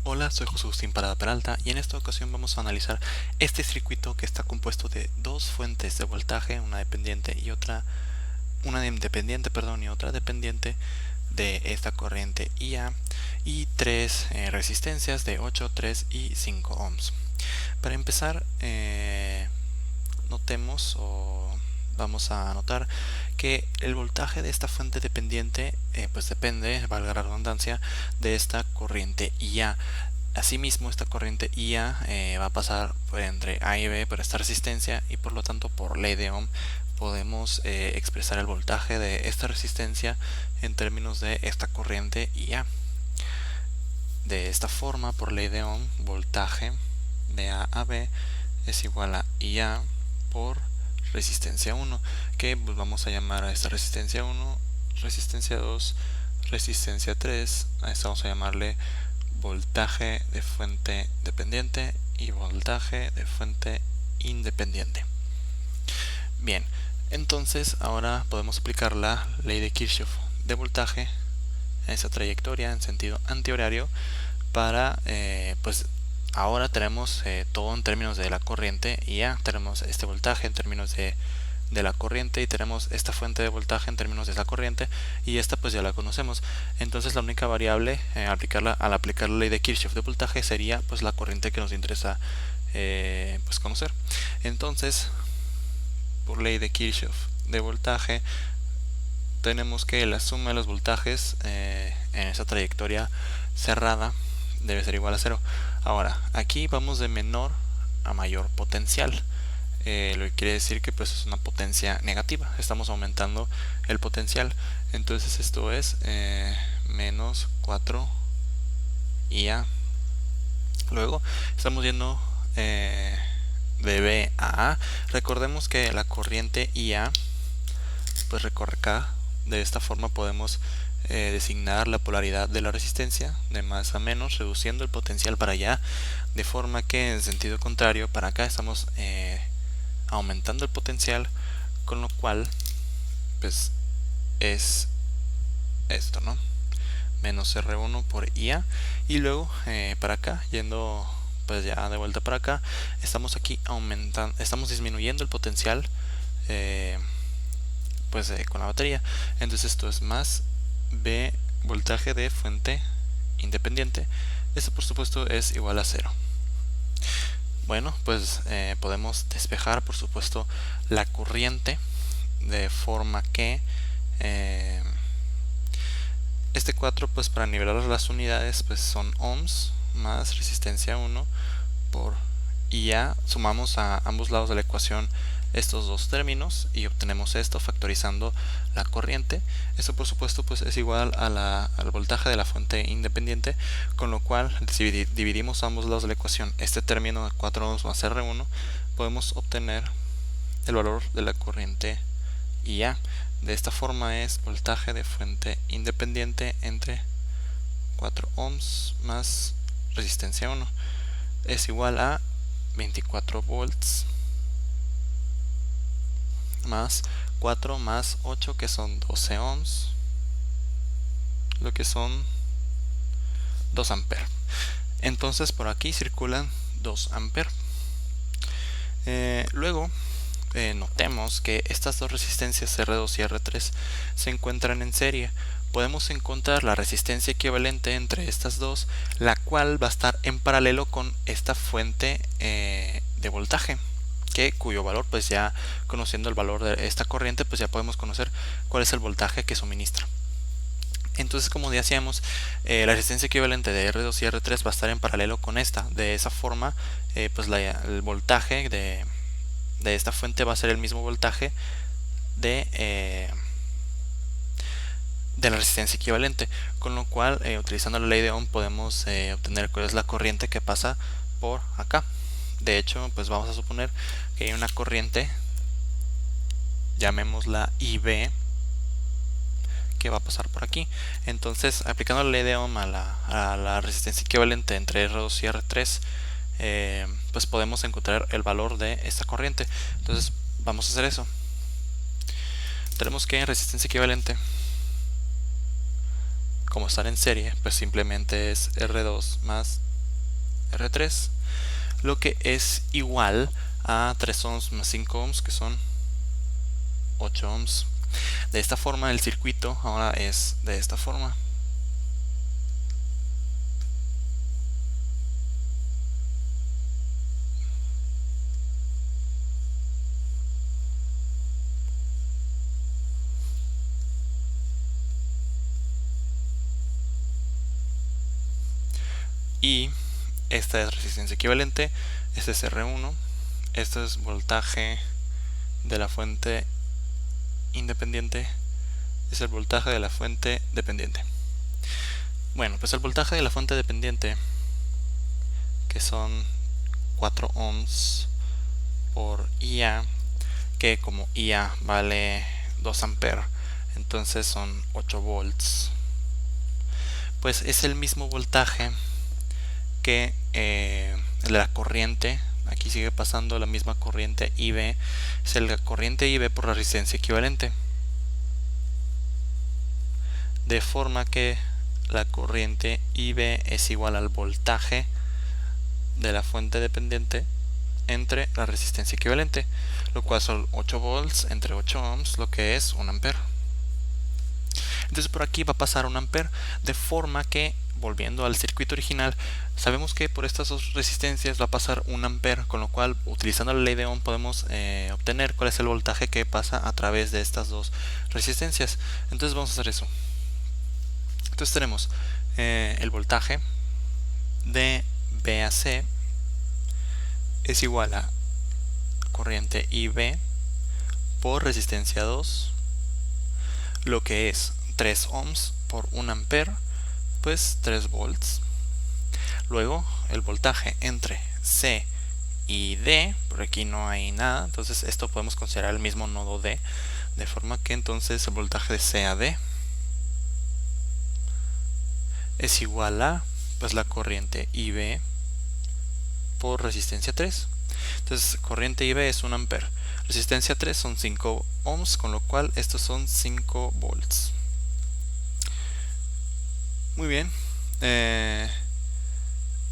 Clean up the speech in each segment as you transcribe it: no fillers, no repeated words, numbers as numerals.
Hola, soy José Agustín Parada Peralta y en esta ocasión vamos a analizar este circuito que está compuesto de dos fuentes de voltaje, una dependiente y otra, una independiente, perdón, y otra dependiente de esta corriente IA y tres resistencias de 8, 3 y 5 ohms. Para empezar, notemos o vamos a notar que el voltaje de esta fuente dependiente pues depende, valga la redundancia, de esta corriente IA. Asimismo, esta corriente IA va a pasar entre A y B por esta resistencia y por lo tanto por ley de Ohm podemos expresar el voltaje de esta resistencia en términos de esta corriente IA. De esta forma, por ley de Ohm, voltaje de A a B es igual a IA por resistencia 1, que pues vamos a llamar a esta resistencia 1, resistencia 2, resistencia 3, a esta vamos a llamarle voltaje de fuente dependiente y voltaje de fuente independiente. Bien, entonces ahora podemos aplicar la ley de Kirchhoff de voltaje en esa trayectoria en sentido antihorario para pues ahora tenemos todo en términos de la corriente y ya tenemos este voltaje en términos de la corriente y tenemos esta fuente de voltaje en términos de esa corriente y esta pues ya la conocemos. Entonces la única variable al aplicar la ley de Kirchhoff de voltaje sería pues la corriente que nos interesa pues conocer. Entonces, por ley de Kirchhoff de voltaje tenemos que la suma de los voltajes en esa trayectoria cerrada debe ser igual a 0. Ahora, aquí vamos de menor a mayor potencial. Lo que quiere decir que pues es una potencia negativa, estamos aumentando el potencial. Entonces esto es menos 4 IA. Luego estamos yendo de B a A. Recordemos que la corriente IA pues recorre acá. De esta forma podemos designar la polaridad de la resistencia de más a menos, reduciendo el potencial para allá, de forma que en sentido contrario para acá estamos aumentando el potencial, con lo cual pues es esto, ¿no? Menos R1 por IA. Y luego para acá, yendo pues ya de vuelta para acá, estamos aquí aumentando, estamos disminuyendo el potencial con la batería. Entonces esto es más B voltaje de fuente independiente. Esto por supuesto es igual a 0. Bueno, pues podemos despejar por supuesto la corriente de forma que este 4 pues para nivelar las unidades pues son ohms más resistencia 1 por IA. Sumamos a ambos lados de la ecuación estos dos términos y obtenemos esto factorizando la corriente. Esto por supuesto pues es igual al voltaje de la fuente independiente, con lo cual si dividimos ambos lados de la ecuación este término de 4 ohms más R1 podemos obtener el valor de la corriente IA. De esta forma es voltaje de fuente independiente entre 4 ohms más resistencia 1 es igual a 24 volts más 4 más 8 que son 12 ohms, lo que son 2 amperes. Entonces por aquí circulan 2 amperes. Luego notemos que estas dos resistencias R2 y R3 se encuentran en serie. Podemos encontrar la resistencia equivalente entre estas dos, la cual va a estar en paralelo con esta fuente de voltaje, cuyo valor pues ya conociendo el valor de esta corriente pues ya podemos conocer cuál es el voltaje que suministra. Entonces, como decíamos, la resistencia equivalente de R2 y R3 va a estar en paralelo con esta. De esa forma pues el voltaje de esta fuente va a ser el mismo voltaje de la resistencia equivalente, con lo cual utilizando la ley de Ohm podemos obtener cuál es la corriente que pasa por acá. De hecho pues vamos a suponer que hay una corriente, llamémosla IB, que va a pasar por aquí. Entonces aplicando la ley de Ohm a la resistencia equivalente entre R2 y R3 pues podemos encontrar el valor de esta corriente. Entonces vamos a hacer eso. Tenemos que resistencia equivalente, como están en serie, pues simplemente es R2 más R3, lo que es igual a 3 ohms más 5 ohms, que son 8 ohms. De esta forma el circuito ahora es de esta forma. Y esta es resistencia equivalente, este es R1, este es voltaje de la fuente independiente, es el voltaje de la fuente dependiente. Bueno, pues el voltaje de la fuente dependiente, que son 4 ohms por IA, que como IA vale 2 amperes, entonces son 8 volts. Pues es el mismo voltaje que la corriente. Aquí sigue pasando la misma corriente IB, es la corriente IB por la resistencia equivalente, de forma que la corriente IB es igual al voltaje de la fuente dependiente entre la resistencia equivalente, lo cual son 8 volts entre 8 ohms, lo que es 1 ampere. Entonces por aquí va a pasar 1 ampere, de forma que, volviendo al circuito original, sabemos que por estas dos resistencias va a pasar 1 ampere, con lo cual, utilizando la ley de Ohm, podemos obtener cuál es el voltaje que pasa a través de estas dos resistencias. Entonces vamos a hacer eso. Entonces tenemos el voltaje de B a C es igual a corriente IB por resistencia 2, lo que es 3 ohms por 1 ampere, pues 3 volts. Luego el voltaje entre C y D, por aquí no hay nada, entonces esto podemos considerar el mismo nodo D, de forma que entonces el voltaje de C a D es igual a pues la corriente IB por resistencia 3. Entonces corriente IB es 1 ampere, resistencia 3 son 5 ohms, con lo cual estos son 5 volts. Muy bien.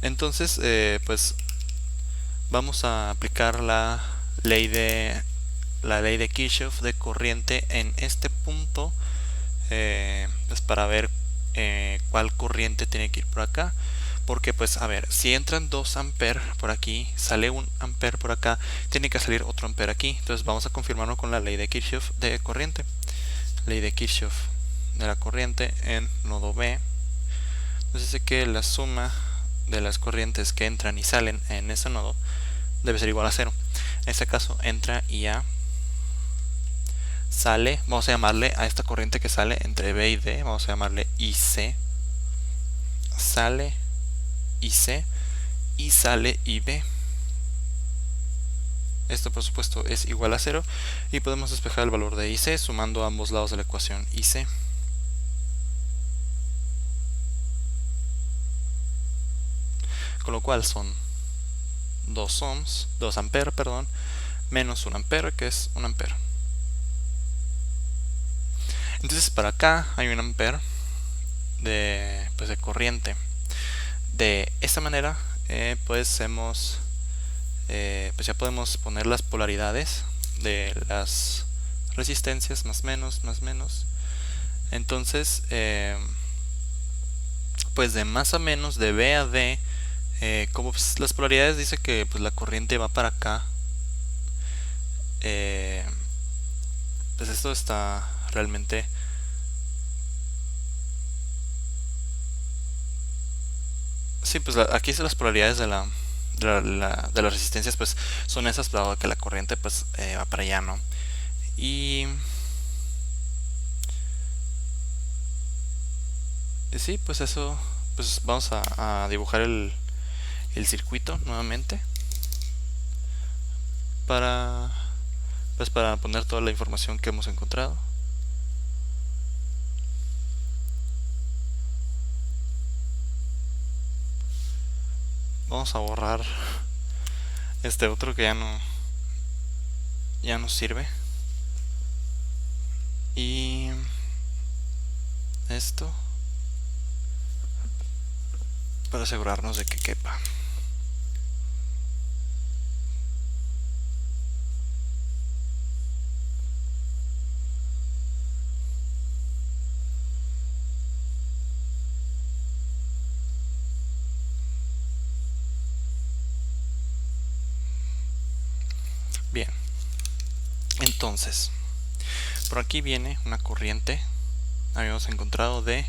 Entonces pues vamos a aplicar la ley de Kirchhoff de corriente en este punto, pues para ver cuál corriente tiene que ir por acá, porque pues a ver, si entran 2 amperes por aquí, sale 1 ampere por acá, tiene que salir otro ampere aquí. Entonces vamos a confirmarlo con la ley de Kirchhoff de corriente. Ley de Kirchhoff de la corriente en nodo B. Entonces dice que la suma de las corrientes que entran y salen en ese nodo debe ser igual a 0. En este caso entra IA, sale, vamos a llamarle a esta corriente que sale entre B y D, vamos a llamarle IC, sale IC y sale IB. Esto por supuesto es igual a 0 y podemos despejar el valor de IC sumando ambos lados de la ecuación IC. Con lo cual son 2 ohms, 2 amperes, perdón, menos 1 ampere, que es 1 ampere. Entonces para acá hay 1 ampere de corriente. De esta manera pues ya podemos poner las polaridades de las resistencias, más menos. Entonces pues de más a menos, de B a D, como pues, las polaridades dice que pues la corriente va para acá, pues esto está realmente sí, pues aquí las polaridades de las resistencias pues son esas, dado que la corriente pues va para allá, ¿no? Y sí, pues eso, pues vamos a dibujar el circuito nuevamente para poner toda la información que hemos encontrado. Vamos a borrar este otro que ya no sirve, y esto para asegurarnos de que quepa. Entonces, por aquí viene una corriente, habíamos encontrado de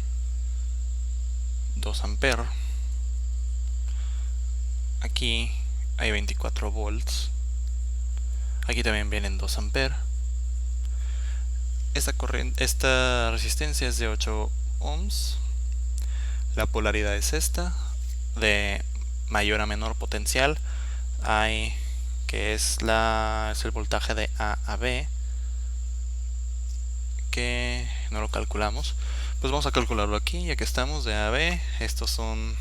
2 amperes. Aquí hay 24 volts. Aquí también vienen 2 amperes. Esta resistencia es de 8 ohms. La polaridad es esta, de mayor a menor potencial. Hay que es el voltaje de A a B, que no lo calculamos. Pues vamos a calcularlo aquí, ya que estamos de A a B. Estos son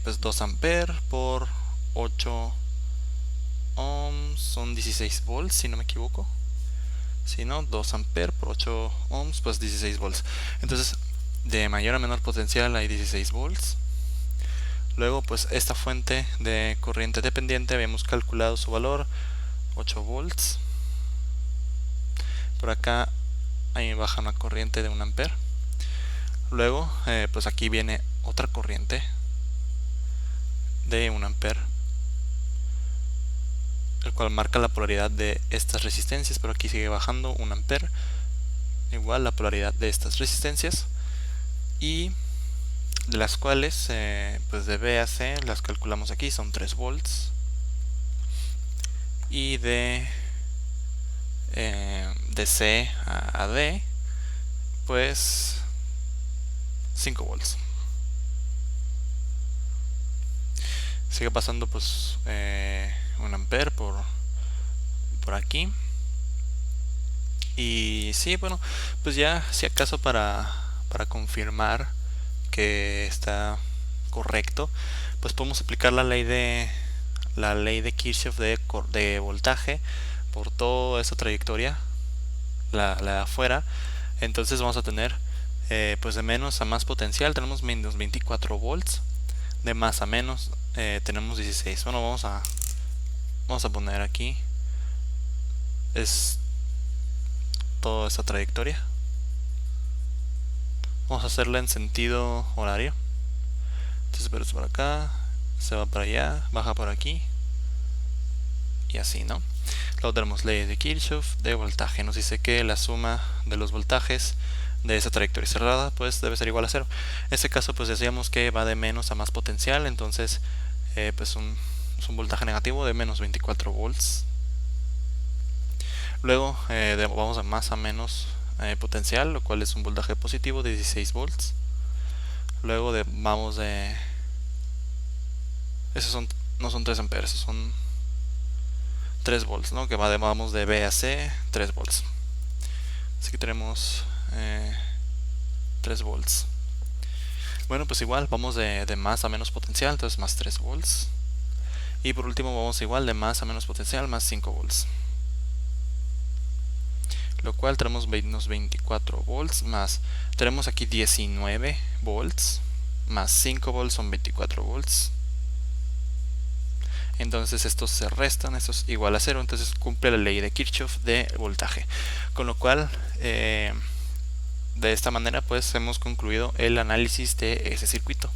pues 2 amperes por 8 ohms, son 16 volts si no me equivoco. Si no, 2 amperes por 8 ohms, pues 16 volts. Entonces, de mayor a menor potencial hay 16 volts. Luego, pues esta fuente de corriente dependiente, habíamos calculado su valor, 8 volts. Por acá ahí baja una corriente de 1 ampere. Luego, pues aquí viene otra corriente de 1 ampere, el cual marca la polaridad de estas resistencias, pero aquí sigue bajando 1 ampere, igual la polaridad de estas resistencias, y de las cuales pues de B a C las calculamos aquí, son 3 volts, y de C a D pues 5 volts. Sigue pasando pues 1 ampere por aquí. Y sí, bueno, pues ya si acaso para confirmar que está correcto, pues podemos aplicar la ley de Kirchhoff de voltaje por toda esa trayectoria, la de afuera. Entonces vamos a tener pues de menos a más potencial tenemos menos 24 volts, de más a menos tenemos 16. Bueno, vamos a poner aquí es toda esa trayectoria. Vamos a hacerla en sentido horario. Entonces, pero es por acá, se va para allá, baja por aquí y así, ¿no? Luego tenemos ley de Kirchhoff de voltaje. Nos dice que la suma de los voltajes de esa trayectoria cerrada pues debe ser igual a 0. En este caso pues decíamos que va de menos a más potencial, entonces pues es un voltaje negativo de menos 24 volts. Luego vamos a más a menos potencial, lo cual es un voltaje positivo de 16 volts. Luego vamos de... Esos no son 3 amperes, esos son 3 volts, ¿no? Que vamos de B a C, 3 volts. Así que tenemos 3 volts. Bueno, pues igual vamos de más a menos potencial, entonces más 3 volts. Y por último vamos igual de más a menos potencial, más 5 volts. Lo cual tenemos menos 24 volts, más tenemos aquí 19 volts, más 5 volts son 24 volts. Entonces estos se restan, esto es igual a 0, entonces cumple la ley de Kirchhoff de voltaje. Con lo cual, de esta manera pues hemos concluido el análisis de ese circuito.